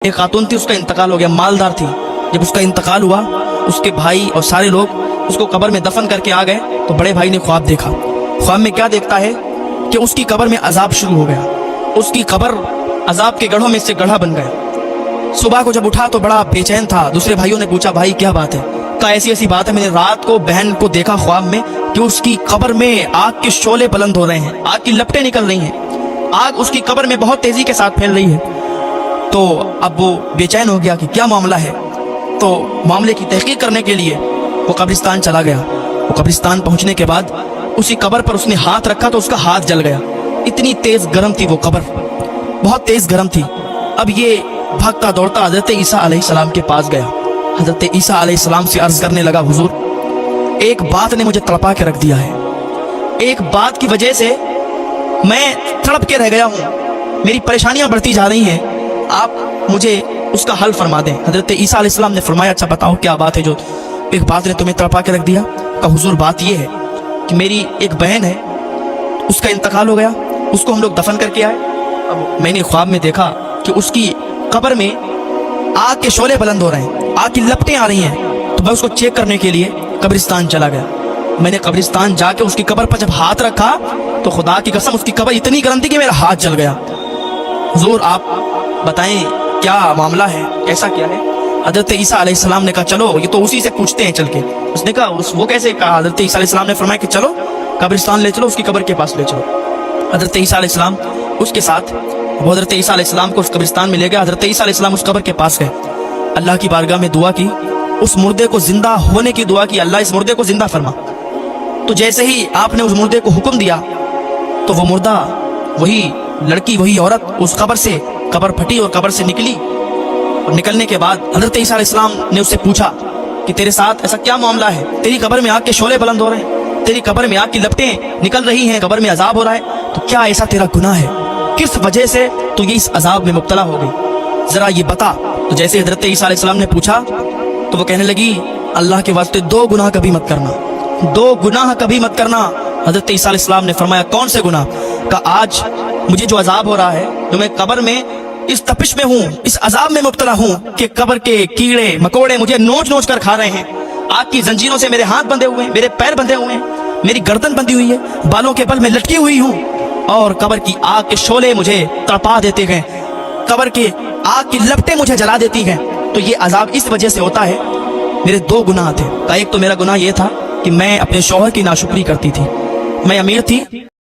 ایک خاتون تھی، اس کا انتقال ہو گیا، مالدار تھی۔ جب اس کا انتقال ہوا، اس کے بھائی اور سارے لوگ اس کو قبر میں دفن کر کے آ گئے تو بڑے بھائی نے خواب دیکھا۔ خواب میں کیا دیکھتا ہے کہ اس کی قبر میں عذاب شروع ہو گیا، اس کی قبر عذاب کے گڑھوں میں سے گڑھا بن گئے۔ صبح کو جب اٹھا تو بڑا بے چین تھا۔ دوسرے بھائیوں نے پوچھا بھائی کیا بات ہے؟ کہا ایسی ایسی بات ہے، میں نے رات کو بہن کو دیکھا خواب میں کہ اس کی قبر میں آگ کے شعلے بلند ہو رہے ہیں، آگ کی لپٹیں نکل رہی ہیں، آگ اس کی قبر میں بہت تیزی کے ساتھ پھیل رہی ہے۔ تو اب وہ بے چین ہو گیا کہ کیا معاملہ ہے، تو معاملے کی تحقیق کرنے کے لیے وہ قبرستان چلا گیا۔ وہ قبرستان پہنچنے کے بعد اسی قبر پر اس نے ہاتھ رکھا تو اس کا ہاتھ جل گیا، اتنی تیز گرم تھی وہ قبر، بہت تیز گرم تھی۔ اب یہ بھاگتا دوڑتا حضرت عیسیٰ علیہ السلام کے پاس گیا۔ حضرت عیسیٰ علیہ السلام سے عرض کرنے لگا حضور ایک بات نے مجھے تڑپا کے رکھ دیا ہے، ایک بات کی وجہ سے میں تڑپ کے رہ گیا ہوں، میری پریشانیاں بڑھتی جا رہی ہیں، آپ مجھے اس کا حل فرما دیں۔ حضرت عیسیٰ علیہ السلام نے فرمایا اچھا بتاؤ کیا بات ہے جو ایک بات نے تمہیں تڑپا کے رکھ دیا؟ کہا حضور بات یہ ہے کہ میری ایک بہن ہے، اس کا انتقال ہو گیا، اس کو ہم لوگ دفن کر کے آئے، اب میں نے خواب میں دیکھا کہ اس کی قبر میں آگ کے شعلے بلند ہو رہے ہیں، آگ کی لپٹیں آ رہی ہیں، تو میں اس کو چیک کرنے کے لیے قبرستان چلا گیا۔ میں نے قبرستان جا کے اس کی قبر پر جب ہاتھ رکھا تو خدا کی قسم اس کی قبر اتنی گرم تھی کہ میرا ہاتھ جل گیا۔ حضور آپ بتائیں کیا معاملہ ہے، ایسا کیا ہے؟ حضرت عیسیٰ علیہ السلام نے کہا چلو یہ تو اسی سے پوچھتے ہیں چل کے۔ اس نے کہا وہ کیسے؟ کہا حضرت عیسیٰ علیہ السلام نے فرمایا کہ چلو قبرستان لے چلو، اس کی قبر کے پاس لے چلو۔ حضرت عیسیٰ علیہ السلام اس کے ساتھ، وہ حضرت عیسیٰ علیہ السلام کو اس قبرستان میں لے گیا۔ حضرت عیسیٰ علیہ السلام اس قبر کے پاس گئے، اللہ کی بارگاہ میں دعا کی، اس مردے کو زندہ ہونے کی دعا کی، اللہ اس مردے کو زندہ فرما۔ تو جیسے ہی آپ نے اس مردے کو حکم دیا تو وہ مردہ، وہی لڑکی، وہی عورت اس قبر سے، قبر پھٹی اور قبر سے نکلی، اور نکلنے کے بعد حضرت عیسیٰ علیہ السلام نے اس سے پوچھا کہ تیرے ساتھ ایسا کیا معاملہ ہے؟ تیری قبر میں آگ کے شعلے بلند ہو رہے ہیں، تیری قبر میں آگ کی لپٹیں نکل رہی ہیں، قبر میں عذاب ہو رہا ہے، تو کیا ایسا تیرا گناہ ہے؟ کس وجہ سے تو یہ اس عذاب میں مبتلا ہو گئی، ذرا یہ بتا۔ تو جیسے حضرت عیسیٰ علیہ السلام نے پوچھا تو وہ کہنے لگی اللہ کے واسطے دو گناہ کبھی مت کرنا، دو گناہ کبھی مت کرنا۔ حضرت عیسیٰ علیہ السلام نے فرمایا کون سے گناہ؟ کہ آج مجھے جو عذاب ہو رہا ہے، جو میں قبر میں اس تپش میں ہوں، اس عذاب میں مبتلا ہوں کہ قبر کے کیڑے مکوڑے مجھے نوچ نوچ کر کھا رہے ہیں، آگ کی زنجیروں سے میرے ہاتھ بندھے ہوئے ہیں، میرے پیر بندھے ہوئے ہیں، میری گردن بندھی ہوئی ہے، بالوں کے بل میں لٹکی ہوئی ہوں، اور قبر کی آگ کے شعلے مجھے تڑپا دیتے ہیں، قبر کی آگ کی لپٹیں مجھے جلا دیتی ہیں، تو یہ عذاب اس وجہ سے ہوتا ہے۔ میرے دو گناہ تھے، ایک تو میرا گناہ یہ تھا کہ میں اپنے شوہر کی ناشکری کرتی تھی، میں امیر تھی